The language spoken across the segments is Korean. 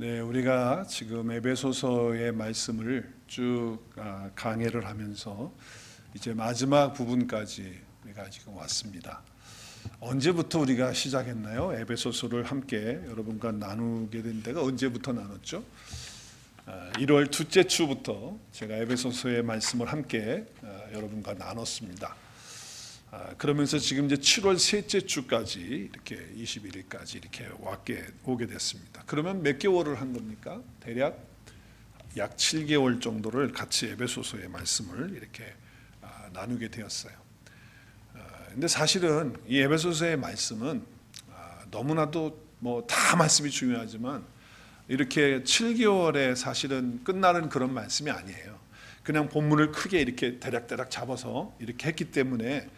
네, 우리가 지금 에베소서의 말씀을 쭉 강해를 하면서 이제 마지막 부분까지 우리가 지금 왔습니다. 언제부터 우리가 시작했나요? 에베소서를 함께 여러분과 나누게 된 데가 언제부터 나눴죠? 1월 둘째 주부터 제가 에베소서의 말씀을 함께 여러분과 나눴습니다. 그러면서 지금 이제 7월 셋째 주까지 이렇게 21일까지 이렇게 오게 됐습니다. 그러면 몇 개월을 한 겁니까? 대략 약 7개월 정도를 같이 에베소서의 말씀을 이렇게 나누게 되었어요. 근데 사실은 이 에베소서의 말씀은 너무나도 다 말씀이 중요하지만 이렇게 7개월에 사실은 끝나는 그런 말씀이 아니에요. 그냥 본문을 크게 이렇게 대략대략 잡아서 이렇게 했기 때문에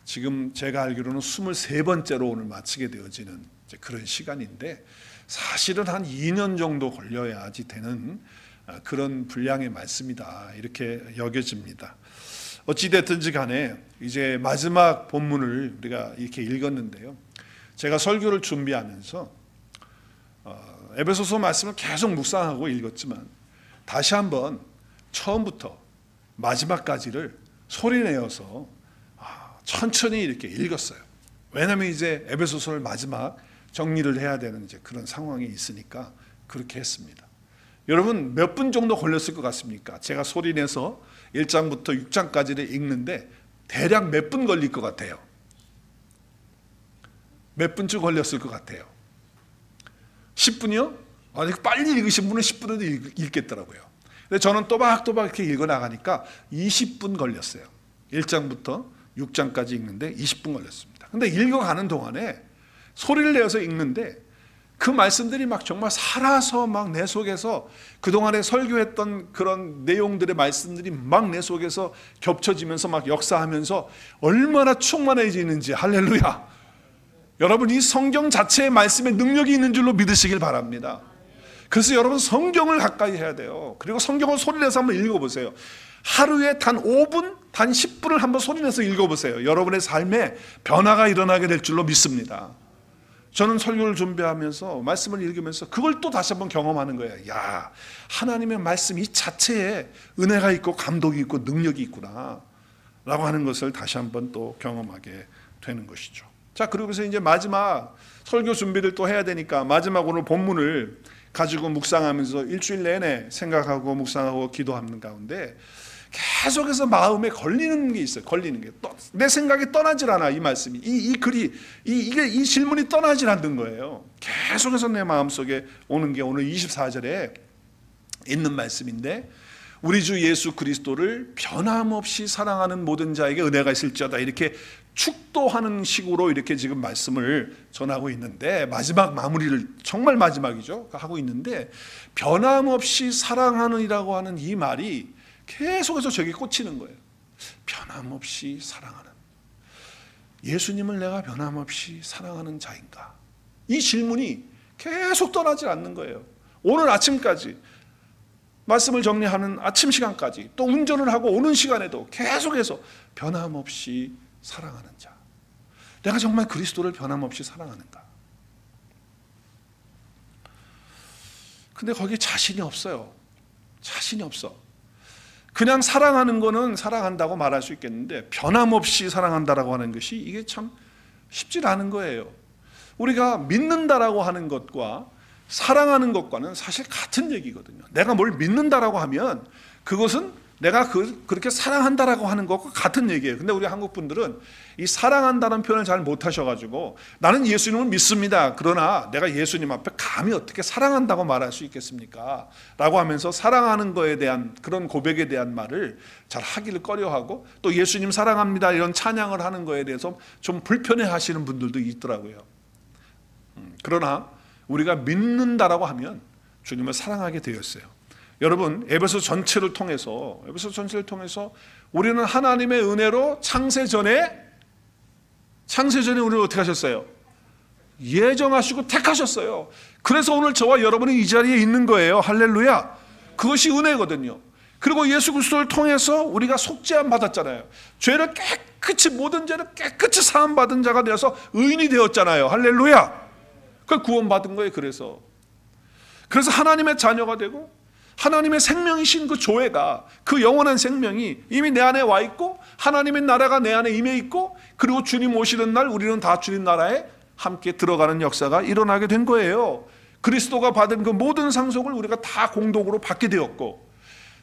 지금 제가 알기로는 23번째로 오늘 마치게 되어지는 그런 시간인데 사실은 한 2년 정도 걸려야지 되는 그런 분량의 말씀이다 이렇게 여겨집니다. 어찌됐든지 간에 이제 마지막 본문을 우리가 이렇게 읽었는데요. 제가 설교를 준비하면서 에베소서 말씀을 계속 묵상하고 읽었지만 다시 한번 처음부터 마지막까지를 소리내어서 천천히 이렇게 읽었어요. 왜냐하면 이제 에베소서를 마지막 정리를 해야 되는 이제 그런 상황이 있으니까 그렇게 했습니다. 여러분 몇 분 정도 걸렸을 것 같습니까? 제가 소리내서 1장부터 6장까지를 읽는데 대략 몇 분 걸릴 것 같아요? 몇 분쯤 걸렸을 것 같아요? 10분이요? 아니 빨리 읽으신 분은 10분에도 읽겠더라고요. 근데 저는 또박또박 이렇게 읽어나가니까 20분 걸렸어요. 1장부터 6장까지 읽는데 20분 걸렸습니다. 근데 읽어가는 동안에 소리를 내어서 읽는데 그 말씀들이 막 정말 살아서 막 내 속에서 그동안에 설교했던 그런 내용들의 말씀들이 막 내 속에서 겹쳐지면서 막 역사하면서 얼마나 충만해지는지 할렐루야. 여러분 이 성경 자체의 말씀에 능력이 있는 줄로 믿으시길 바랍니다. 그래서 여러분 성경을 가까이 해야 돼요. 그리고 성경을 소리내서 한번 읽어보세요. 하루에 단 5분, 단 10분을 한번 소리내서 읽어보세요. 여러분의 삶에 변화가 일어나게 될 줄로 믿습니다. 저는 설교를 준비하면서 말씀을 읽으면서 그걸 또 다시 한번 경험하는 거예요. 야, 하나님의 말씀 이 자체에 은혜가 있고 감독이 있고 능력이 있구나 라고 하는 것을 다시 한번 또 경험하게 되는 것이죠. 자, 그러면서 이제 마지막 설교 준비를 또 해야 되니까 마지막 오늘 본문을 가지고 묵상하면서 일주일 내내 생각하고 묵상하고 기도하는 가운데 계속해서 마음에 걸리는 게 있어요. 걸리는 게 내 생각이 떠나질 않아. 이 말씀이 이 글이 이 질문이 떠나질 않는 거예요. 계속해서 내 마음속에 오는 게 오늘 24절에 있는 말씀인데 우리 주 예수 그리스도를 변함없이 사랑하는 모든 자에게 은혜가 있을지어다 이렇게 축도하는 식으로 이렇게 지금 말씀을 전하고 있는데 마지막 마무리를 정말 마지막이죠. 하고 있는데 변함없이 사랑하는이라고 하는 이 말이 계속해서 저기 꽂히는 거예요. 변함없이 사랑하는 예수님을 내가 변함없이 사랑하는 자인가? 이 질문이 계속 떠나지 않는 거예요. 오늘 아침까지 말씀을 정리하는 아침 시간까지 또 운전을 하고 오는 시간에도 계속해서 변함없이 사랑하는 자. 내가 정말 그리스도를 변함없이 사랑하는가? 근데 거기에 자신이 없어요. 자신이 없어. 그냥 사랑하는 거는 사랑한다고 말할 수 있겠는데 변함없이 사랑한다라고 하는 것이 이게 참 쉽지 않은 거예요. 우리가 믿는다라고 하는 것과 사랑하는 것과는 사실 같은 얘기거든요. 내가 뭘 믿는다라고 하면 그것은 내가 그렇게 사랑한다라고 하는 것과 같은 얘기예요. 근데 우리 한국 분들은 이 사랑한다는 표현을 잘 못하셔가지고 나는 예수님을 믿습니다. 그러나 내가 예수님 앞에 감히 어떻게 사랑한다고 말할 수 있겠습니까? 라고 하면서 사랑하는 거에 대한 그런 고백에 대한 말을 잘 하기를 꺼려하고 또 예수님 사랑합니다 이런 찬양을 하는 거에 대해서 좀 불편해 하시는 분들도 있더라고요. 그러나 우리가 믿는다라고 하면 주님을 사랑하게 되었어요. 여러분 에베소 전체를 통해서 우리는 하나님의 은혜로 창세전에 우리를 어떻게 하셨어요? 예정하시고 택하셨어요. 그래서 오늘 저와 여러분이 이 자리에 있는 거예요. 할렐루야. 그것이 은혜거든요. 그리고 예수 그리스도를 통해서 우리가 속죄함 받았잖아요. 죄를 모든 죄를 깨끗이 사함 받은 자가 되어서 의인이 되었잖아요. 할렐루야. 그걸 구원받은 거예요. 그래서 그래서 하나님의 자녀가 되고 하나님의 생명이신 그 조회가, 그 영원한 생명이 이미 내 안에 와 있고 하나님의 나라가 내 안에 임해 있고, 그리고 주님 오시는 날 우리는 다 주님 나라에 함께 들어가는 역사가 일어나게 된 거예요. 그리스도가 받은 그 모든 상속을 우리가 다 공동으로 받게 되었고,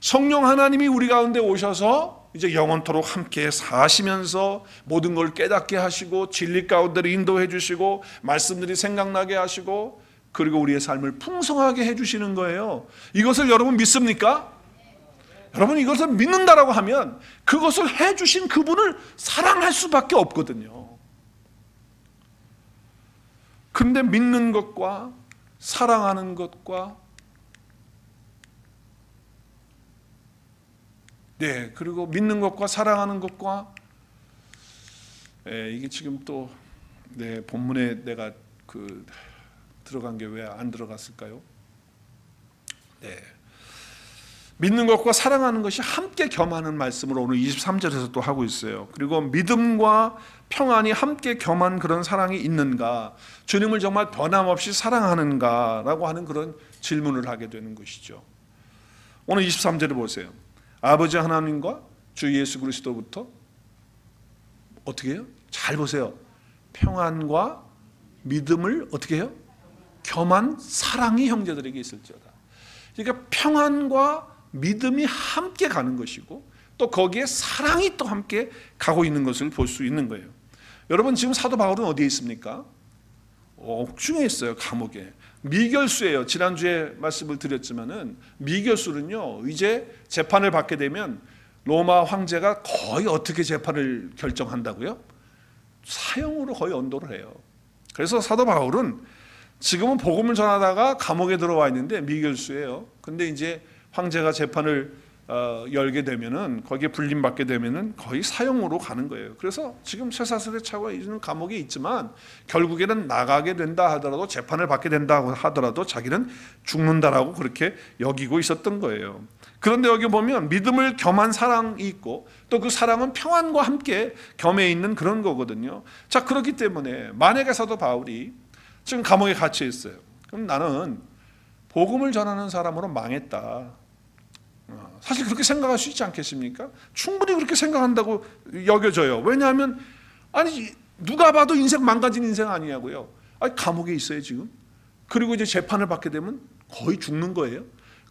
성령 하나님이 우리 가운데 오셔서 이제 영원토록 함께 사시면서 모든 걸 깨닫게 하시고 진리 가운데로 인도해 주시고 말씀들이 생각나게 하시고, 그리고 우리의 삶을 풍성하게 해주시는 거예요. 이것을 여러분 믿습니까? 여러분 이것을 믿는다라고 하면 그것을 해주신 그분을 사랑할 수밖에 없거든요. 그런데 믿는 것과 사랑하는 것과 그리고 믿는 것과 사랑하는 것과 이게 지금 또 본문에 내가 들어간 게 왜 안 들어갔을까요? 믿는 것과 사랑하는 것이 함께 겸하는 말씀을 오늘 23절에서 또 하고 있어요. 그리고 믿음과 평안이 함께 겸한 그런 사랑이 있는가, 주님을 정말 변함없이 사랑하는가라고 하는 그런 질문을 하게 되는 것이죠. 오늘 23절을 보세요. 아버지 하나님과 주 예수 그리스도부터 어떻게 해요? 잘 보세요. 평안과 믿음을 어떻게 해요? 겸한 사랑이 형제들에게 있을지어다. 그러니까 평안과 믿음이 함께 가는 것이고, 또 거기에 사랑이 또 함께 가고 있는 것을 볼 수 있는 거예요. 여러분 지금 사도 바울은 어디에 있습니까? 옥중에 있어요. 감옥에. 미결수예요. 지난주에 말씀을 드렸지만은 미결수는요, 이제 재판을 받게 되면 로마 황제가 거의 어떻게 재판을 결정한다고요? 사형으로 거의 언도를 해요. 그래서 사도 바울은 지금은 복음을 전하다가 감옥에 들어와 있는데 미결수예요. 근데 이제 황제가 재판을 열게 되면은, 거기에 불림받게 되면은 거의 사형으로 가는 거예요. 그래서 지금 쇠사슬에 차고 있는 감옥에 있지만 결국에는 나가게 된다 하더라도, 재판을 받게 된다고 하더라도 자기는 죽는다라고 그렇게 여기고 있었던 거예요. 그런데 여기 보면 믿음을 겸한 사랑이 있고, 또 그 사랑은 평안과 함께 겸해 있는 그런 거거든요. 자, 그렇기 때문에 만약에 사도 바울이 지금 감옥에 갇혀 있어요. 그럼 나는 복음을 전하는 사람으로 망했다. 사실 그렇게 생각할 수 있지 않겠습니까? 충분히 그렇게 생각한다고 여겨져요. 왜냐하면 아니 누가 봐도 인생 망가진 인생 아니냐고요. 아니 감옥에 있어요 지금. 그리고 이제 재판을 받게 되면 거의 죽는 거예요.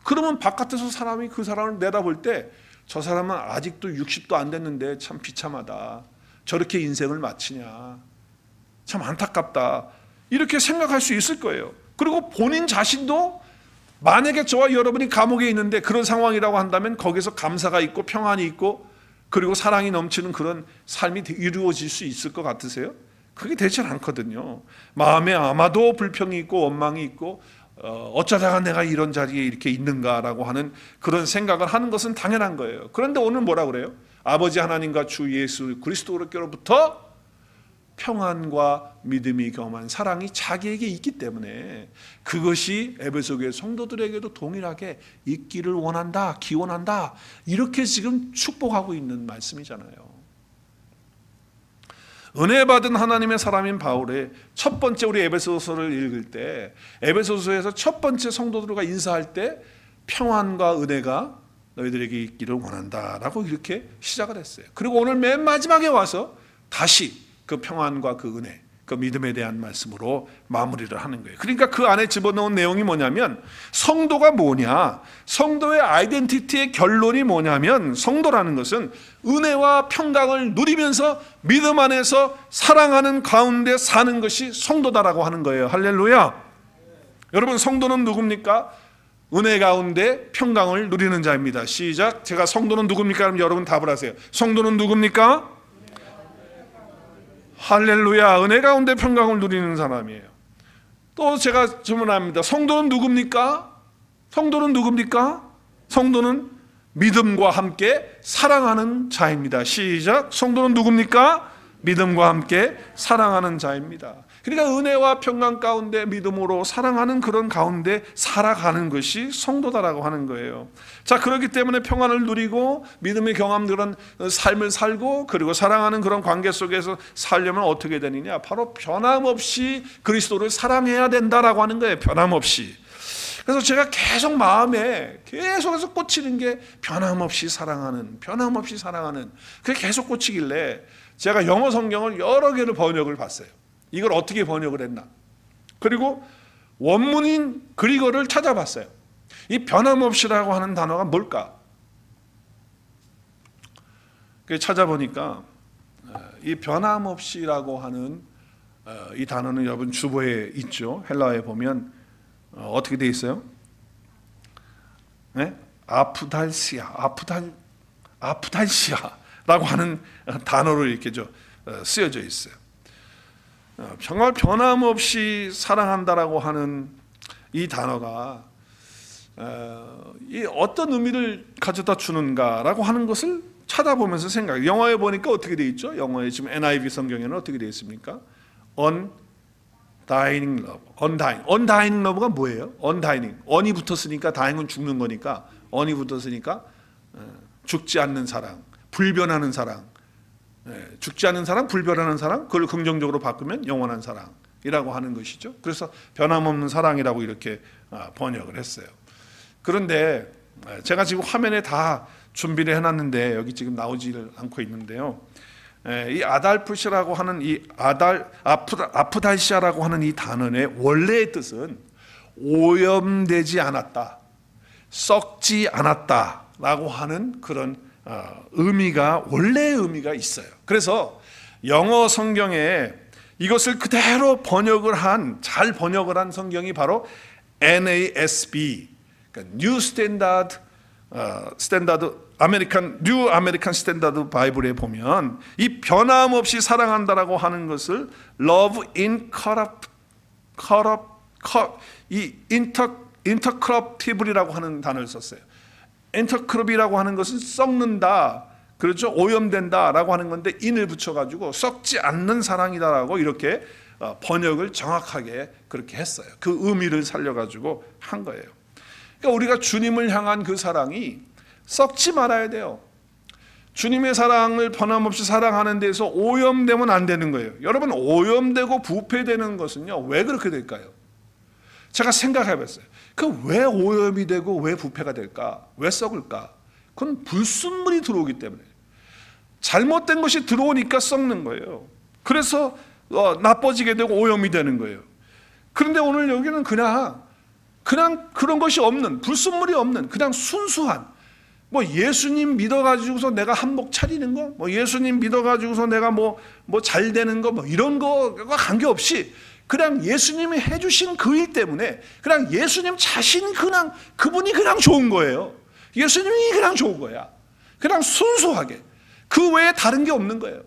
그러면 바깥에서 사람이 그 사람을 내다볼 때 저 사람은 아직도 60도 안 됐는데 참 비참하다. 저렇게 인생을 마치냐. 참 안타깝다. 이렇게 생각할 수 있을 거예요. 그리고 본인 자신도 만약에 저와 여러분이 감옥에 있는데 그런 상황이라고 한다면 거기서 감사가 있고 평안이 있고 그리고 사랑이 넘치는 그런 삶이 이루어질 수 있을 것 같으세요? 그게 되지 않거든요. 마음에 아마도 불평이 있고 원망이 있고 어쩌다가 내가 이런 자리에 이렇게 있는가라고 하는 그런 생각을 하는 것은 당연한 거예요. 그런데 오늘 뭐라 그래요? 아버지 하나님과 주 예수 그리스도로부터 평안과 믿음이 겸한 사랑이 자기에게 있기 때문에 그것이 에베소교회 성도들에게도 동일하게 있기를 원한다, 기원한다, 이렇게 지금 축복하고 있는 말씀이잖아요. 은혜 받은 하나님의 사람인 바울의 첫 번째, 우리 에베소서를 읽을 때 에베소서에서 첫 번째 성도들과 인사할 때 평안과 은혜가 너희들에게 있기를 원한다라고 이렇게 시작을 했어요. 그리고 오늘 맨 마지막에 와서 다시 그 평안과 그 은혜, 그 믿음에 대한 말씀으로 마무리를 하는 거예요. 그러니까 그 안에 집어넣은 내용이 뭐냐면, 성도가 뭐냐, 성도의 아이덴티티의 결론이 뭐냐면, 성도라는 것은 은혜와 평강을 누리면서 믿음 안에서 사랑하는 가운데 사는 것이 성도다라고 하는 거예요. 할렐루야. 여러분 성도는 누굽니까? 은혜 가운데 평강을 누리는 자입니다. 시작. 제가 성도는 누굽니까? 그럼 여러분 답을 하세요. 성도는 누굽니까? 할렐루야. 은혜 가운데 평강을 누리는 사람이에요. 또 제가 질문합니다. 성도는 누굽니까? 성도는 누굽니까? 성도는 믿음과 함께 사랑하는 자입니다. 시작. 성도는 누굽니까? 믿음과 함께 사랑하는 자입니다. 그러니까 은혜와 평강 가운데 믿음으로 사랑하는 그런 가운데 살아가는 것이 성도다라고 하는 거예요. 자, 그렇기 때문에 평안을 누리고 믿음의 경험 그런 삶을 살고 그리고 사랑하는 그런 관계 속에서 살려면 어떻게 되느냐? 바로 변함없이 그리스도를 사랑해야 된다라고 하는 거예요. 변함없이. 그래서 제가 계속 마음에 계속해서 꽂히는 게 변함없이 사랑하는, 변함없이 사랑하는, 그게 계속 꽂히길래 제가 영어 성경을 여러 개를 번역을 봤어요. 이걸 어떻게 번역을 했나. 그리고 원문인 그리거를 찾아봤어요. 이 변함없이라고 하는 단어가 뭘까? 찾아보니까 이 변함없이라고 하는 이 단어는 여러분 주보에 있죠. 헬라어에 보면 어떻게 돼 있어요? 네? 아프달시아라고 하는 단어로 이렇게 쓰여져 있어요. 정말 변함없이 사랑한다라고 하는 이 단어가 이 어떤 의미를 가져다 주는가라고 하는 것을 찾아보면서 생각해요. 영어에 보니까 어떻게 돼 있죠? 영어에 지금 NIV 성경에는 어떻게 돼 있습니까? undying love. undying love가 뭐예요? undying. on이 붙었으니까 dying은 죽는 거니까 on이 붙었으니까 죽지 않는 사랑, 불변하는 사랑. 죽지 않는 사랑, 불변하는 사랑, 그걸 긍정적으로 바꾸면 영원한 사랑이라고 하는 것이죠. 그래서 변함없는 사랑이라고 이렇게 번역을 했어요. 그런데 제가 지금 화면에 다 준비를 해놨는데 여기 지금 나오지를 않고 있는데요. 이 아달푸시라고 하는 이 아프달시아라고 하는 이 단어의 원래의 뜻은 오염되지 않았다, 썩지 않았다라고 하는 그런 의미가, 원래의 의미가 있어요. 그래서 영어 성경에 이것을 그대로 번역을 한, 잘 번역을 한 성경이 바로 NASB, 그러니까 New Standard American New American Standard Bible에 보면 이 변함없이 사랑한다라고 하는 것을 Love Incorruptible이라고 하는 단어를 썼어요. 인터크롭이라고 하는 것은 썩는다, 그렇죠? 오염된다라고 하는 건데 인을 붙여가지고 썩지 않는 사랑이다라고 이렇게 번역을 정확하게 그렇게 했어요. 그 의미를 살려가지고 한 거예요. 그러니까 우리가 주님을 향한 그 사랑이 썩지 말아야 돼요. 주님의 사랑을 변함없이 사랑하는 데서 오염되면 안 되는 거예요. 여러분, 오염되고 부패되는 것은요, 왜 그렇게 될까요? 제가 생각해봤어요. 그 왜 오염이 되고 왜 부패가 될까? 왜 썩을까? 그건 불순물이 들어오기 때문에, 잘못된 것이 들어오니까 썩는 거예요. 그래서 나빠지게 되고 오염이 되는 거예요. 그런데 오늘 여기는 그냥 그런 것이 없는, 불순물이 없는, 그냥 순수한, 뭐 예수님 믿어가지고서 내가 한몫 차리는 거, 뭐 예수님 믿어가지고서 내가 뭐 잘 되는 거, 뭐 이런 거가 관계없이 그냥 예수님이 해주신 그 일 때문에 그냥 예수님 자신, 그냥 그분이 그냥 좋은 거예요. 예수님이 그냥 좋은 거야. 그냥 순수하게, 그 외에 다른 게 없는 거예요.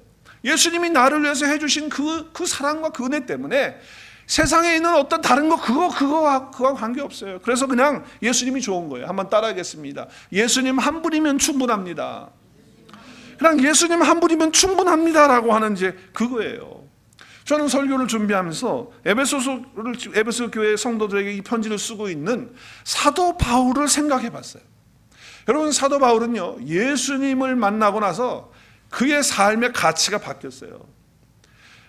예수님이 나를 위해서 해주신 그 사랑과 그 은혜 때문에 세상에 있는 어떤 다른 거, 그거와 관계없어요. 그래서 그냥 예수님이 좋은 거예요. 한번 따라하겠습니다. 예수님 한 분이면 충분합니다. 그냥 예수님 한 분이면 충분합니다라고 하는 이제 그거예요. 저는 설교를 준비하면서 에베소 교회 성도들에게 이 편지를 쓰고 있는 사도 바울을 생각해 봤어요. 여러분, 사도 바울은요, 예수님을 만나고 나서 그의 삶의 가치가 바뀌었어요.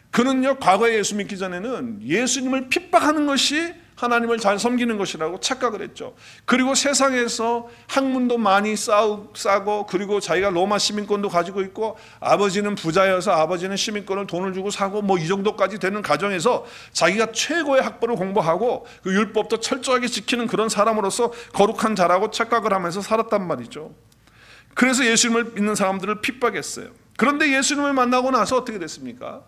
그는요, 과거에 예수 믿기 전에는 예수님을 핍박하는 것이 하나님을 잘 섬기는 것이라고 착각을 했죠. 그리고 세상에서 학문도 많이 싸고, 그리고 자기가 로마 시민권도 가지고 있고, 아버지는 부자여서 아버지는 시민권을 돈을 주고 사고, 뭐 이 정도까지 되는 가정에서 자기가 최고의 학벌을 공부하고 그 율법도 철저하게 지키는 그런 사람으로서 거룩한 자라고 착각을 하면서 살았단 말이죠. 그래서 예수님을 믿는 사람들을 핍박했어요. 그런데 예수님을 만나고 나서 어떻게 됐습니까?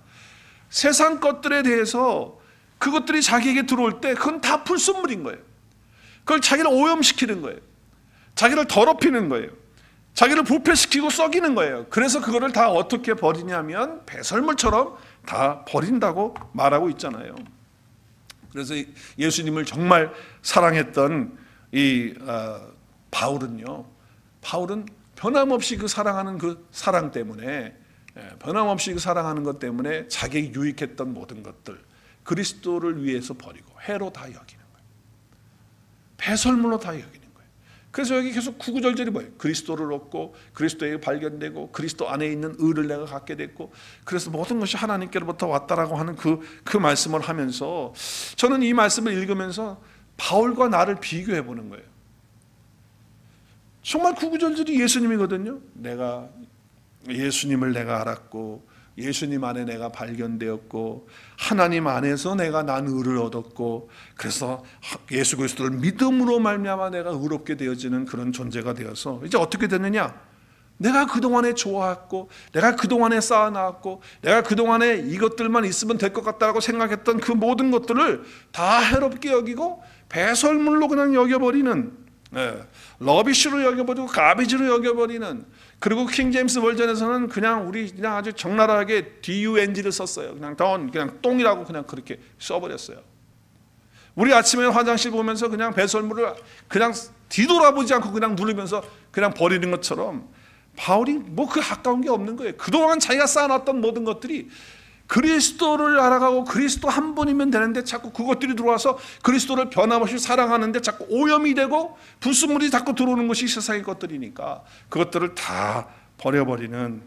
세상 것들에 대해서 그것들이 자기에게 들어올 때 그건 다 불순물인 거예요. 그걸 자기를 오염시키는 거예요. 자기를 더럽히는 거예요. 자기를 부패시키고 썩이는 거예요. 그래서 그거를 다 어떻게 버리냐면 배설물처럼 다 버린다고 말하고 있잖아요. 그래서 예수님을 정말 사랑했던 이 바울은 변함없이 그 사랑하는 그 사랑 때문에, 변함없이 그 사랑하는 것 때문에 자기에게 유익했던 모든 것들, 그리스도를 위해서 버리고 해로 다 여기는 거예요. 배설물로 다 여기는 거예요. 그래서 여기 계속 구구절절이 뭐예요? 그리스도를 얻고 그리스도에게 발견되고 그리스도 안에 있는 의를 내가 갖게 됐고, 그래서 모든 것이 하나님께로부터 왔다라고 하는 그 말씀을 하면서, 저는 이 말씀을 읽으면서 바울과 나를 비교해 보는 거예요. 정말 그 구절들이 예수님이거든요. 예수님을 내가 알았고, 예수님 안에 내가 발견되었고, 하나님 안에서 내가 난 의를 얻었고, 그래서 예수 그리스도를 믿음으로 말미암아 내가 의롭게 되어지는 그런 존재가 되어서 이제 어떻게 됐느냐? 내가 그동안에 좋아했고, 내가 그동안에 쌓아놨고, 내가 그동안에 이것들만 있으면 될 것 같다고 생각했던 그 모든 것들을 다 해롭게 여기고 배설물로 그냥 여겨버리는, 러비쉬로 여겨버리고 가비지로 여겨버리는, 그리고 킹제임스 버전에서는 그냥 아주 적나라하게 DUNG를 썼어요. 그냥 똥이라고 그냥 그렇게 써버렸어요. 우리 아침에 화장실 보면서 그냥 배설물을 그냥 뒤돌아보지 않고 그냥 누르면서 그냥 버리는 것처럼 바울이 그 가까운 게 없는 거예요. 그동안 자기가 쌓아놨던 모든 것들이 그리스도를 알아가고 그리스도 한 분이면 되는데 자꾸 그것들이 들어와서 그리스도를 변함없이 사랑하는데 자꾸 오염이 되고 불순물이 자꾸 들어오는 것이 세상의 것들이니까 그것들을 다 버려버리는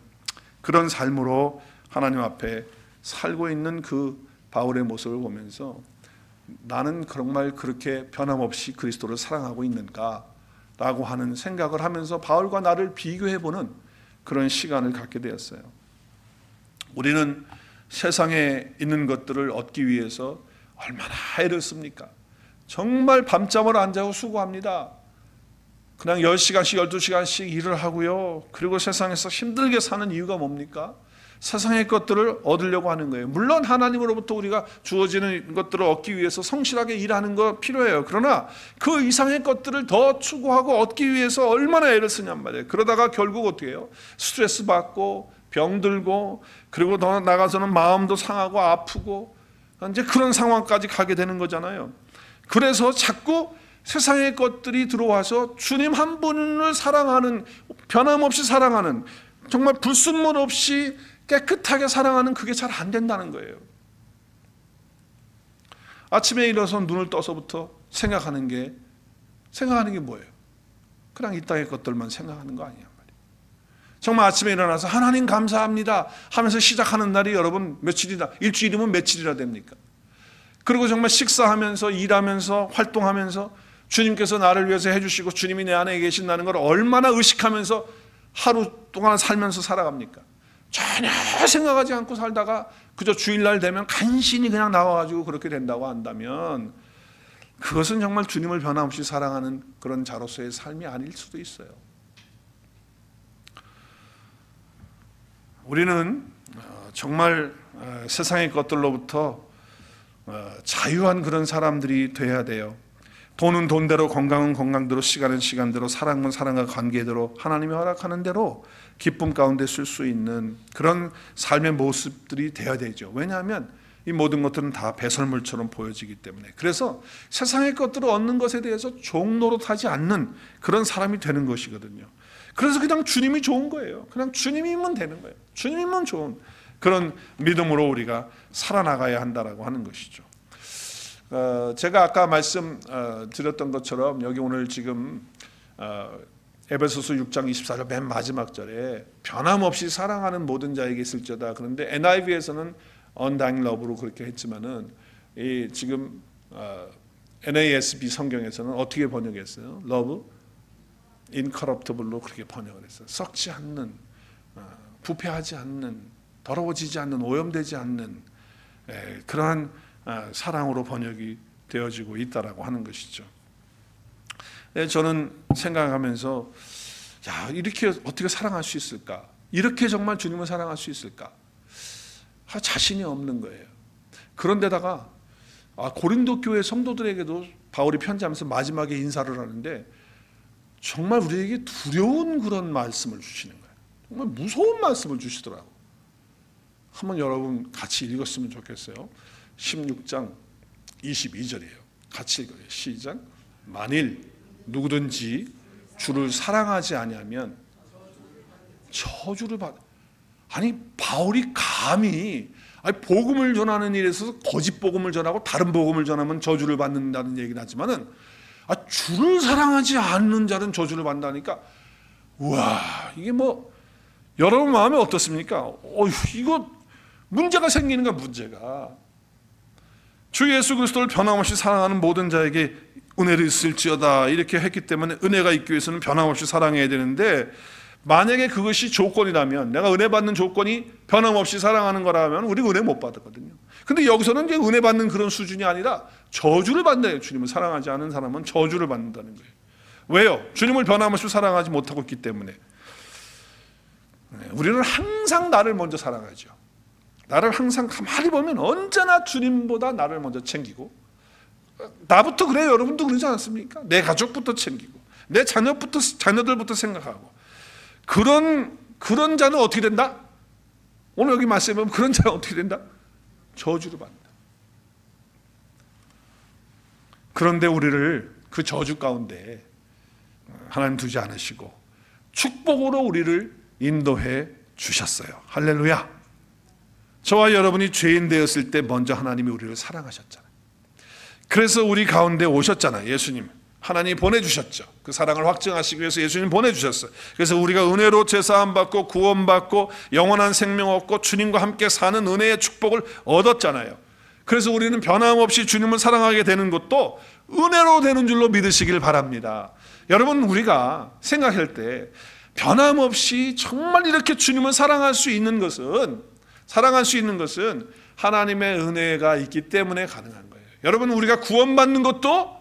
그런 삶으로 하나님 앞에 살고 있는 그 바울의 모습을 보면서 나는 정말 그렇게 변함없이 그리스도를 사랑하고 있는가 라고 하는 생각을 하면서 바울과 나를 비교해보는 그런 시간을 갖게 되었어요. 우리는 세상에 있는 것들을 얻기 위해서 얼마나 애를 씁니까? 정말 밤잠을 안 자고 수고합니다. 그냥 10시간씩 12시간씩 일을 하고요. 그리고 세상에서 힘들게 사는 이유가 뭡니까? 세상의 것들을 얻으려고 하는 거예요. 물론 하나님으로부터 우리가 주어지는 것들을 얻기 위해서 성실하게 일하는 거 필요해요. 그러나 그 이상의 것들을 더 추구하고 얻기 위해서 얼마나 애를 쓰냔 말이에요. 그러다가 결국 어떻게 해요? 스트레스 받고 병들고, 그리고 더 나가서는 마음도 상하고 아프고 이제 그런 상황까지 가게 되는 거잖아요. 그래서 자꾸 세상의 것들이 들어와서 주님 한 분을 사랑하는, 변함없이 사랑하는, 정말 불순물 없이 깨끗하게 사랑하는 그게 잘 안 된다는 거예요. 아침에 일어서 눈을 떠서부터 생각하는 게 뭐예요? 그냥 이 땅의 것들만 생각하는 거 아니야 말이에요. 정말 아침에 일어나서 하나님 감사합니다 하면서 시작하는 날이 여러분 며칠이나, 일주일이면 며칠이나 됩니까? 그리고 정말 식사하면서 일하면서 활동하면서 주님께서 나를 위해서 해주시고 주님이 내 안에 계신다는 걸 얼마나 의식하면서 하루 동안 살면서 살아갑니까? 전혀 생각하지 않고 살다가 그저 주일날 되면 간신히 그냥 나와가지고 그렇게 된다고 한다면 그것은 정말 주님을 변함없이 사랑하는 그런 자로서의 삶이 아닐 수도 있어요. 우리는 정말 세상의 것들로부터 자유한 그런 사람들이 돼야 돼요. 돈은 돈대로, 건강은 건강대로, 시간은 시간대로, 사랑은 사랑과 관계대로, 하나님이 허락하는 대로 기쁨 가운데 쓸 수 있는 그런 삶의 모습들이 되어야 되죠. 왜냐하면 이 모든 것들은 다 배설물처럼 보여지기 때문에. 그래서 세상의 것들을 얻는 것에 대해서 종노릇하지 않는 그런 사람이 되는 것이거든요. 그래서 그냥 주님이 좋은 거예요. 그냥 주님이면 되는 거예요. 주님이면 좋은 그런 믿음으로 우리가 살아나가야 한다라고 하는 것이죠. 제가 아까 말씀 드렸던 것처럼 여기 오늘 지금 에베소서 6장 24절 맨 마지막 절에 변함없이 사랑하는 모든 자에게 있을지어다. 그런데 NIV에서는 undying love로 그렇게 했지만은 이 지금 NASB 성경에서는 어떻게 번역했어요? love incorruptible로 그렇게 번역을 했어요. 썩지 않는, 부패하지 않는, 더러워지지 않는, 오염되지 않는 그러한 사랑으로 번역이 되어지고 있다라고 하는 것이죠. 저는 생각하면서 이렇게 어떻게 사랑할 수 있을까? 이렇게 정말 주님을 사랑할 수 있을까? 자신이 없는 거예요. 그런데다가 고린도 교회 성도들에게도 바울이 편지하면서 마지막에 인사를 하는데 정말 우리에게 두려운 그런 말씀을 주시는 거예요. 정말 무서운 말씀을 주시더라고. 한번 여러분 같이 읽었으면 좋겠어요. 16장 22절이에요. 같이 읽어요. 시작. 만일 누구든지 주를 사랑하지 아니하면 저주를 받. 아니 바울이 감히 복음을 전하는 일에서 거짓 복음을 전하고 다른 복음을 전하면 저주를 받는다는 얘기는 하지만은 주를 사랑하지 않는 자는 저주를 받는다니까. 우와, 이게 뭐 여러분 마음에 어떻습니까? 이거 문제가 생기는 거야. 문제가 주 예수 그리스도를 변함없이 사랑하는 모든 자에게 은혜를 있을지어다 이렇게 했기 때문에 은혜가 있기 위해서는 변함없이 사랑해야 되는데, 만약에 그것이 조건이라면, 내가 은혜 받는 조건이 변함없이 사랑하는 거라면 우리 은혜 못 받거든요. 근데 여기서는 이제 은혜 받는 그런 수준이 아니라 저주를 받는다. 주님을 사랑하지 않은 사람은 저주를 받는다는 거예요. 왜요? 주님을 변함없이 사랑하지 못하고 있기 때문에. 우리는 항상 나를 먼저 사랑하죠. 나를 항상 가만히 보면 언제나 주님보다 나를 먼저 챙기고, 나부터 그래요. 여러분도 그러지 않습니까? 내 가족부터 챙기고, 내 자녀들부터 생각하고. 그런 자는 어떻게 된다? 오늘 여기 말씀에 보면 그런 자는 어떻게 된다? 저주를 받는다. 그런데 우리를 그 저주 가운데 하나님 두지 않으시고 축복으로 우리를 인도해 주셨어요. 할렐루야. 저와 여러분이 죄인 되었을 때 먼저 하나님이 우리를 사랑하셨잖아요. 그래서 우리 가운데 오셨잖아요. 예수님 하나님이 보내주셨죠. 그 사랑을 확증하시기 위해서 예수님 보내주셨어요. 그래서 우리가 은혜로 제사함 받고 구원받고 영원한 생명 얻고 주님과 함께 사는 은혜의 축복을 얻었잖아요. 그래서 우리는 변함없이 주님을 사랑하게 되는 것도 은혜로 되는 줄로 믿으시길 바랍니다. 여러분, 우리가 생각할 때 변함없이 정말 이렇게 주님을 사랑할 수 있는 것은 하나님의 은혜가 있기 때문에 가능한 거예요. 여러분, 우리가 구원받는 것도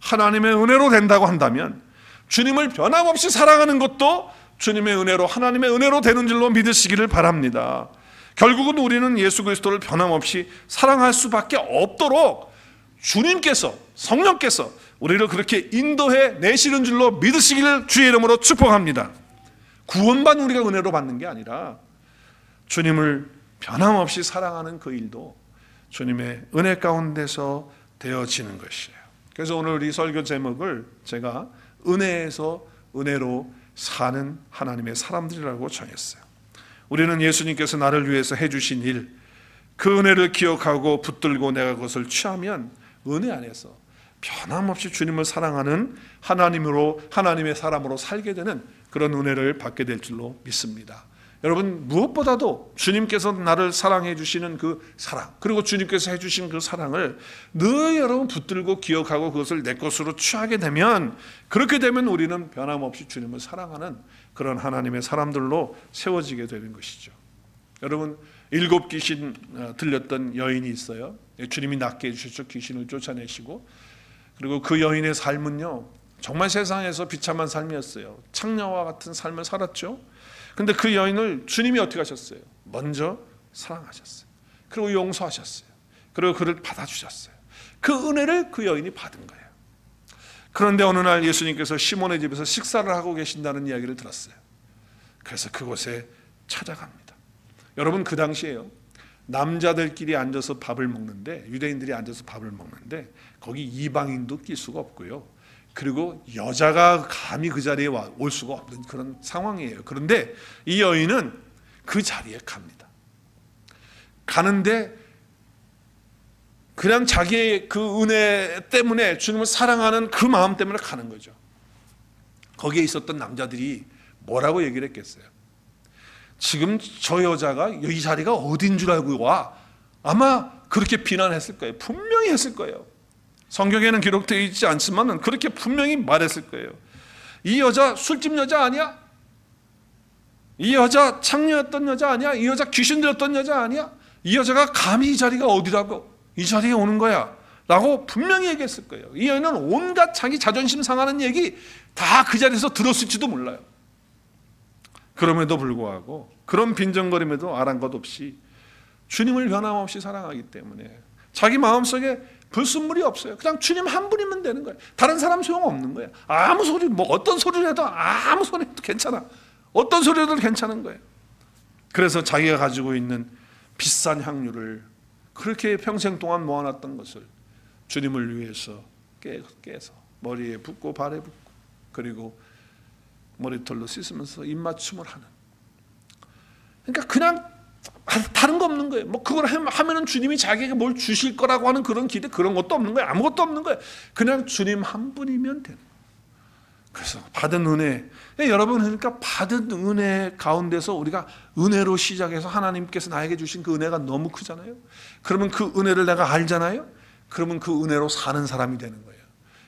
하나님의 은혜로 된다고 한다면, 주님을 변함없이 사랑하는 것도 주님의 은혜로, 하나님의 은혜로 되는 줄로 믿으시기를 바랍니다. 결국은 우리는 예수 그리스도를 변함없이 사랑할 수밖에 없도록 주님께서, 성령께서 우리를 그렇게 인도해 내시는 줄로 믿으시기를 주의 이름으로 축복합니다. 구원만 우리가 은혜로 받는 게 아니라 주님을 변함없이 사랑하는 그 일도 주님의 은혜 가운데서 되어지는 것이에요. 그래서 오늘 우리 설교 제목을 제가 은혜에서 은혜로 사는 하나님의 사람들이라고 정했어요. 우리는 예수님께서 나를 위해서 해주신 일, 그 은혜를 기억하고 붙들고 내가 그것을 취하면 은혜 안에서 변함없이 주님을 사랑하는 하나님으로, 하나님의 사람으로 살게 되는 그런 은혜를 받게 될 줄로 믿습니다. 여러분, 무엇보다도 주님께서 나를 사랑해 주시는 그 사랑, 그리고 주님께서 해주신 그 사랑을 늘 여러분 붙들고 기억하고 그것을 내 것으로 취하게 되면, 그렇게 되면 우리는 변함없이 주님을 사랑하는 그런 하나님의 사람들로 세워지게 되는 것이죠. 여러분, 7 귀신 들렸던 여인이 있어요. 주님이 낫게 해주셨죠. 귀신을 쫓아내시고. 그리고 그 여인의 삶은요, 정말 세상에서 비참한 삶이었어요. 창녀와 같은 삶을 살았죠. 근데 그 여인을 주님이 어떻게 하셨어요? 먼저 사랑하셨어요. 그리고 용서하셨어요. 그리고 그를 받아주셨어요. 그 은혜를 그 여인이 받은 거예요. 그런데 어느 날 예수님께서 시몬의 집에서 식사를 하고 계신다는 이야기를 들었어요. 그래서 그곳에 찾아갑니다. 여러분, 그 당시에요, 남자들끼리 앉아서 밥을 먹는데, 유대인들이 앉아서 밥을 먹는데 거기 이방인도 낄 수가 없고요, 그리고 여자가 감히 그 자리에 올 수가 없는 그런 상황이에요. 그런데 이 여인은 그 자리에 갑니다. 가는데 그냥 자기의 그 은혜 때문에, 주님을 사랑하는 그 마음 때문에 가는 거죠. 거기에 있었던 남자들이 뭐라고 얘기를 했겠어요? 지금 저 여자가 이 자리가 어딘 줄 알고 와? 아마 그렇게 비난했을 거예요. 분명히 했을 거예요. 성경에는 기록되어 있지 않지만 그렇게 분명히 말했을 거예요. 이 여자 술집 여자 아니야? 이 여자 창녀였던 여자 아니야? 이 여자 귀신 들었던 여자 아니야? 이 여자가 감히 이 자리가 어디라고 이 자리에 오는 거야 라고 분명히 얘기했을 거예요. 이 여인은 온갖 자기 자존심 상하는 얘기 다 그 자리에서 들었을지도 몰라요. 그럼에도 불구하고, 그런 빈정거림에도 아랑곳 없이 주님을 변함없이 사랑하기 때문에 자기 마음속에 불순물이 없어요. 그냥 주님 한 분이면 되는 거예요. 다른 사람 소용없는 거예요. 아무 소리, 뭐 어떤 소리를 해도, 아무 소리 해도 괜찮아. 어떤 소리 해도 괜찮은 거예요. 그래서 자기가 가지고 있는 비싼 향유를 그렇게 평생 동안 모아놨던 것을 주님을 위해서 깨서 머리에 붓고 발에 붓고, 그리고 머리털로 씻으면서 입맞춤을 하는, 그러니까 그냥 다른 거 없는 거예요. 뭐 그걸 하면은 주님이 자기에게 뭘 주실 거라고 하는 그런 기대, 그런 것도 없는 거예요. 아무것도 없는 거예요. 그냥 주님 한 분이면 되는 거예요. 그래서 받은 은혜, 여러분, 그러니까 받은 은혜 가운데서 우리가 은혜로 시작해서 하나님께서 나에게 주신 그 은혜가 너무 크잖아요. 그러면 그 은혜를 내가 알잖아요. 그러면 그 은혜로 사는 사람이 되는 거예요.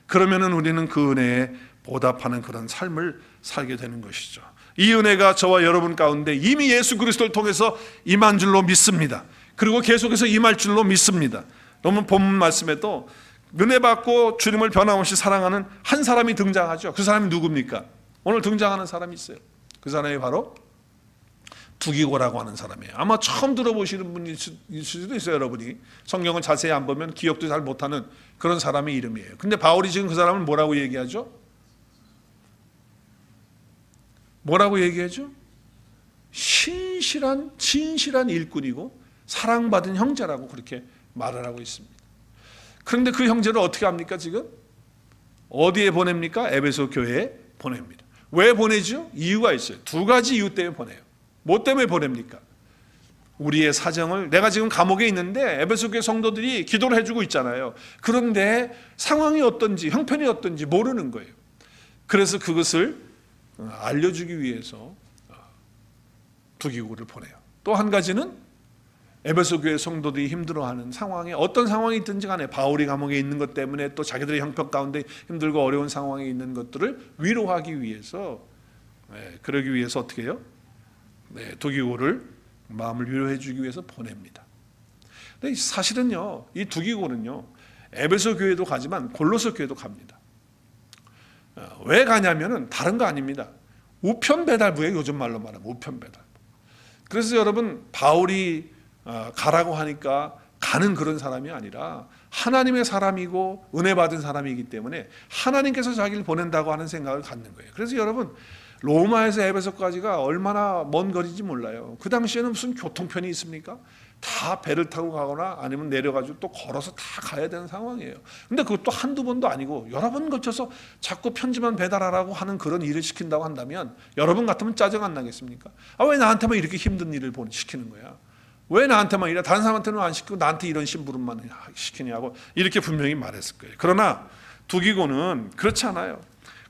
그러면은 우리는 그 은혜에 보답하는 그런 삶을 살게 되는 것이죠. 이 은혜가 저와 여러분 가운데 이미 예수 그리스도를 통해서 임한 줄로 믿습니다. 그리고 계속해서 임할 줄로 믿습니다. 여러분 본문 말씀에도 은혜 받고 주님을 변함없이 사랑하는 한 사람이 등장하죠. 그 사람이 누굽니까? 오늘 등장하는 사람이 있어요. 그 사람이 바로 두기고라고 하는 사람이에요. 아마 처음 들어보시는 분이 있을 수도 있어요. 여러분이 성경을 자세히 안 보면 기억도 잘 못하는 그런 사람의 이름이에요. 근데 바울이 지금 그 사람을 뭐라고 얘기하죠? 뭐라고 얘기하죠? 진실한 일꾼이고 사랑받은 형제라고 그렇게 말을 하고 있습니다. 그런데 그 형제를 어떻게 합니까? 지금 어디에 보냅니까? 에베소 교회에 보냅니다. 왜 보내죠? 이유가 있어요. 두 가지 이유 때문에 보내요. 뭐 때문에 보냅니까? 우리의 사정을, 내가 지금 감옥에 있는데 에베소 교회 성도들이 기도를 해주고 있잖아요. 그런데 상황이 어떤지, 형편이 어떤지 모르는 거예요. 그래서 그것을 알려주기 위해서 두기고를 보내요. 또 한 가지는 에베소 교회 성도들이 힘들어하는 상황에, 어떤 상황이 있든지 간에 바울이 감옥에 있는 것 때문에 또 자기들의 형편 가운데 힘들고 어려운 상황에 있는 것들을 위로하기 위해서, 그러기 위해서 어떻게 해요? 두기고를 마음을 위로해 주기 위해서 보냅니다. 근데 사실은요, 이 두기고는요, 에베소 교회도 가지만 골로새 교회도 갑니다. 왜 가냐면은 다른 거 아닙니다. 우편 배달부에 요즘 말로 말하면 우편 배달부. 그래서 여러분, 바울이 가라고 하니까 가는 그런 사람이 아니라 하나님의 사람이고 은혜 받은 사람이기 때문에 하나님께서 자기를 보낸다고 하는 생각을 갖는 거예요. 그래서 여러분, 로마에서 에베소까지가 얼마나 먼 거리인지 몰라요. 그 당시에는 무슨 교통편이 있습니까? 다 배를 타고 가거나 아니면 내려가지고 또 걸어서 다 가야 되는 상황이에요. 근데 그것도 한두 번도 아니고 여러 번 거쳐서 자꾸 편지만 배달하라고 하는 그런 일을 시킨다고 한다면 여러분 같으면 짜증 안 나겠습니까? 왜 나한테만 이렇게 힘든 일을 시키는 거야? 왜 나한테만 이래? 다른 사람한테는 안 시키고 나한테 이런 심부름만 시키냐고 이렇게 분명히 말했을 거예요. 그러나 두기고는 그렇지 않아요.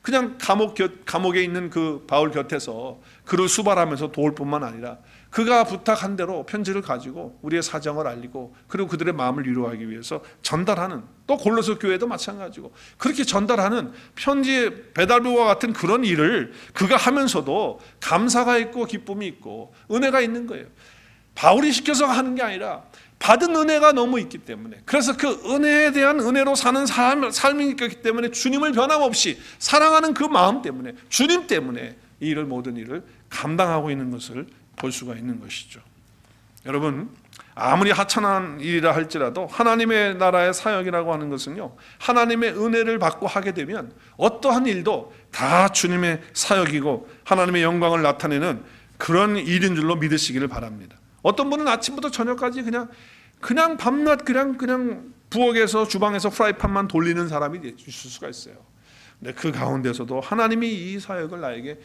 그냥 감옥에 있는 그 바울 곁에서 그를 수발하면서 도울 뿐만 아니라 그가 부탁한 대로 편지를 가지고 우리의 사정을 알리고 그리고 그들의 마음을 위로하기 위해서 전달하는, 또 골로새 교회도 마찬가지고 그렇게 전달하는 편지 배달부와 같은 그런 일을 그가 하면서도 감사가 있고 기쁨이 있고 은혜가 있는 거예요. 바울이 시켜서 하는 게 아니라 받은 은혜가 너무 있기 때문에, 그래서 그 은혜에 대한 은혜로 사는 삶이 있기 때문에 주님을 변함없이 사랑하는 그 마음 때문에, 주님 때문에 이 일을, 모든 일을 감당하고 있는 것을 볼 수가 있는 것이죠. 여러분, 아무리 하찮은 일이라 할지라도 하나님의 나라의 사역이라고 하는 것은요, 하나님의 은혜를 받고 하게 되면 어떠한 일도 다 주님의 사역이고 하나님의 영광을 나타내는 그런 일인 줄로 믿으시기를 바랍니다. 어떤 분은 아침부터 저녁까지 그냥 밤낮 그냥 부엌에서 주방에서 프라이팬만 돌리는 사람이 있을 수가 있어요. 근데 그 가운데서도 하나님이 이 사역을 나에게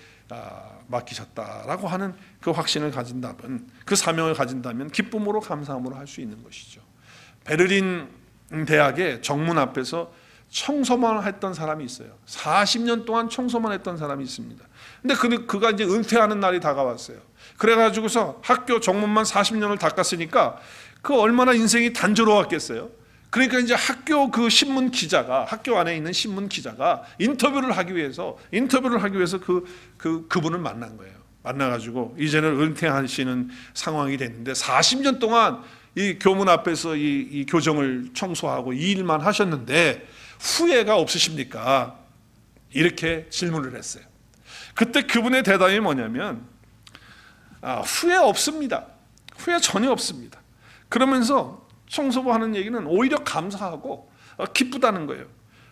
맡기셨다라고 하는 그 확신을 가진다면, 그 사명을 가진다면 기쁨으로 감사함으로 할 수 있는 것이죠. 베를린 대학의 정문 앞에서 청소만 했던 사람이 있어요. 40년 동안 청소만 했던 사람이 있습니다. 근데 그가 이제 은퇴하는 날이 다가왔어요. 그래가지고서 학교 정문만 40년을 닦았으니까 그 얼마나 인생이 단조로웠겠어요. 그러니까 이제 학교 그 신문 기자가, 학교 안에 있는 신문 기자가 인터뷰를 하기 위해서 그분을 만난 거예요. 만나가지고 이제는 은퇴하시는 상황이 됐는데 40년 동안 이 교문 앞에서 이 교정을 청소하고 이 일만 하셨는데 후회가 없으십니까? 이렇게 질문을 했어요. 그때 그분의 대답이 뭐냐면 후회 없습니다. 후회 전혀 없습니다. 그러면서 청소부 하는 얘기는 오히려 감사하고 기쁘다는 거예요.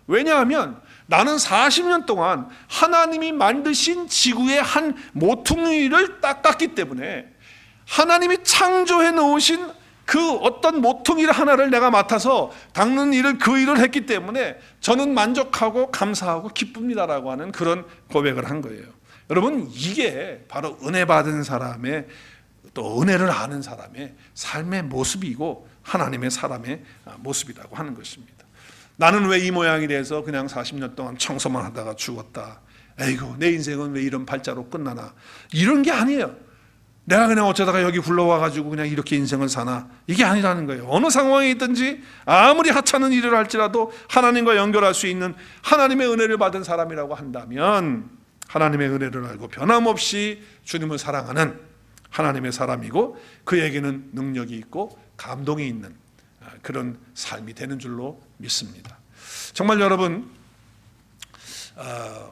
왜냐하면 나는 40년 동안 하나님이 만드신 지구의 한 모퉁이를 닦았기 때문에, 하나님이 창조해 놓으신 그 어떤 모퉁이를 하나를 내가 맡아서 닦는 일을, 그 일을 했기 때문에 저는 만족하고 감사하고 기쁩니다라고 하는 그런 고백을 한 거예요. 여러분, 이게 바로 은혜 받은 사람의, 또 은혜를 아는 사람의 삶의 모습이고 하나님의 사람의 모습이라고 하는 것입니다. 나는 왜 이 모양이 돼서 그냥 40년 동안 청소만 하다가 죽었다, 에이구 내 인생은 왜 이런 발자로 끝나나, 이런 게 아니에요. 내가 그냥 어쩌다가 여기 굴러와가지고 그냥 이렇게 인생을 사나, 이게 아니라는 거예요. 어느 상황에 있든지 아무리 하찮은 일을 할지라도 하나님과 연결할 수 있는 하나님의 은혜를 받은 사람이라고 한다면 하나님의 은혜를 알고 변함없이 주님을 사랑하는 하나님의 사람이고, 그에게는 능력이 있고 감동이 있는 그런 삶이 되는 줄로 믿습니다. 정말 여러분,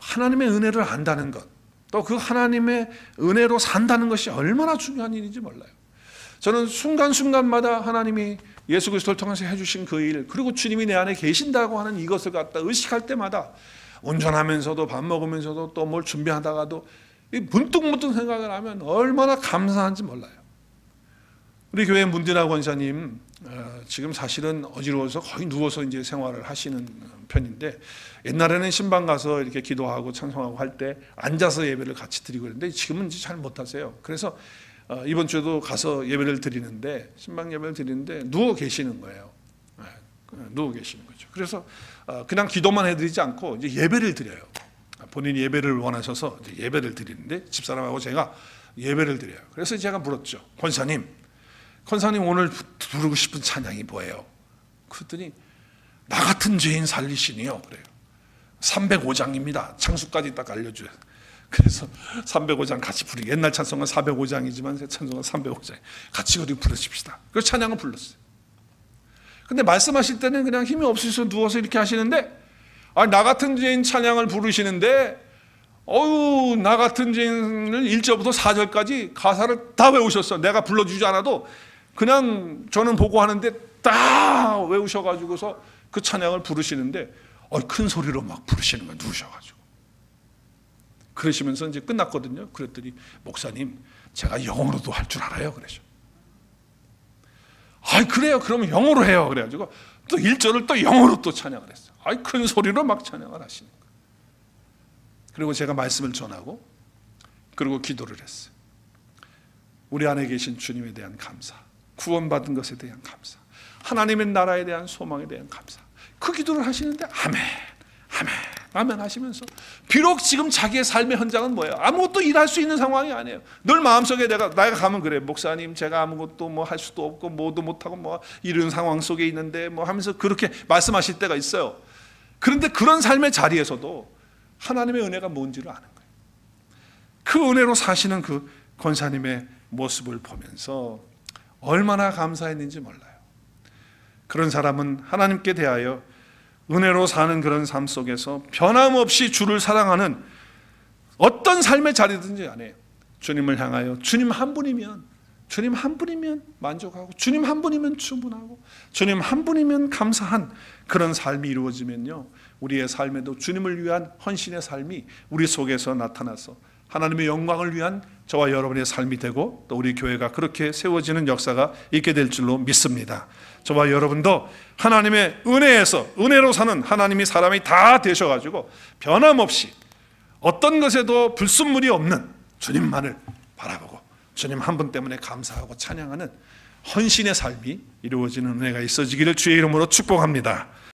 하나님의 은혜를 안다는 것, 또 그 하나님의 은혜로 산다는 것이 얼마나 중요한 일인지 몰라요. 저는 순간순간마다 하나님이 예수 그리스도를 통해서 해주신 그 일, 그리고 주님이 내 안에 계신다고 하는 이것을 갖다 의식할 때마다, 운전하면서도 밥 먹으면서도 또 뭘 준비하다가도 문득문득 생각을 하면 얼마나 감사한지 몰라요. 우리 교회 문디나 권사님 지금 사실은 어지러워서 거의 누워서 이제 생활을 하시는 편인데, 옛날에는 신방 가서 이렇게 기도하고 찬송하고 할 때 앉아서 예배를 같이 드리고 그랬는데 지금은 잘 못하세요. 그래서 이번 주에도 가서 예배를 드리는데, 신방 예배를 드리는데 누워 계시는 거예요. 누워 계시는 거죠. 그래서 그냥 기도만 해드리지 않고 이제 예배를 드려요. 본인이 예배를 원하셔서 이제 예배를 드리는데, 집사람하고 제가 예배를 드려요. 그래서 제가 물었죠. 권사님 오늘 부르고 싶은 찬양이 뭐예요? 그랬더니 나 같은 죄인 살리시니요 그래요. 305장입니다. 창수까지 딱 알려줘요. 그래서 305장 같이 부르기, 옛날 찬송은 405장이지만 새 찬송은 305장 같이 우리 부르십시다. 그래서 찬양을 불렀어요. 근데 말씀하실 때는 그냥 힘이 없으셔서 누워서 이렇게 하시는데, 나 같은 죄인 찬양을 부르시는데 나 같은 죄인을 1절부터 4절까지 가사를 다 외우셨어. 내가 불러주지 않아도 그냥 저는 보고 하는데 다 외우셔가지고서 그 찬양을 부르시는데 큰 소리로 막 부르시는 거예요. 누우셔가지고. 그러시면서 이제 끝났거든요. 그랬더니 목사님, 제가 영어로도 할 줄 알아요. 그러셔. 그래요. 그러면 영어로 해요. 그래가지고 또 1절을 또 영어로 또 찬양을 했어요. 큰 소리로 막 찬양을 하시는 거예요. 그리고 제가 말씀을 전하고 그리고 기도를 했어요. 우리 안에 계신 주님에 대한 감사, 구원받은 것에 대한 감사, 하나님의 나라에 대한 소망에 대한 감사, 그 기도를 하시는데 아멘, 아멘, 아멘 하시면서, 비록 지금 자기의 삶의 현장은 뭐예요? 아무것도 일할 수 있는 상황이 아니에요. 늘 마음속에 내가 가면 그래. 목사님, 제가 아무것도 뭐 할 수도 없고 뭐도 못하고 뭐 이런 상황 속에 있는데 뭐 하면서 그렇게 말씀하실 때가 있어요. 그런데 그런 삶의 자리에서도 하나님의 은혜가 뭔지를 아는 거예요. 그 은혜로 사시는 그 권사님의 모습을 보면서 얼마나 감사했는지 몰라요. 그런 사람은 하나님께 대하여 은혜로 사는 그런 삶 속에서 변함없이 주를 사랑하는, 어떤 삶의 자리든지 안에 주님을 향하여 주님 한 분이면 만족하고, 주님 한 분이면 충분하고, 주님 한 분이면 감사한 그런 삶이 이루어지면요, 우리의 삶에도 주님을 위한 헌신의 삶이 우리 속에서 나타나서 하나님의 영광을 위한 저와 여러분의 삶이 되고, 또 우리 교회가 그렇게 세워지는 역사가 있게 될 줄로 믿습니다. 저와 여러분도 하나님의 은혜로 사는 하나님이 사람이 다 되셔가지고 변함없이 어떤 것에도 불순물이 없는 주님만을 바라보고 주님 한 분 때문에 감사하고 찬양하는 헌신의 삶이 이루어지는 은혜가 있어지기를 주의 이름으로 축복합니다.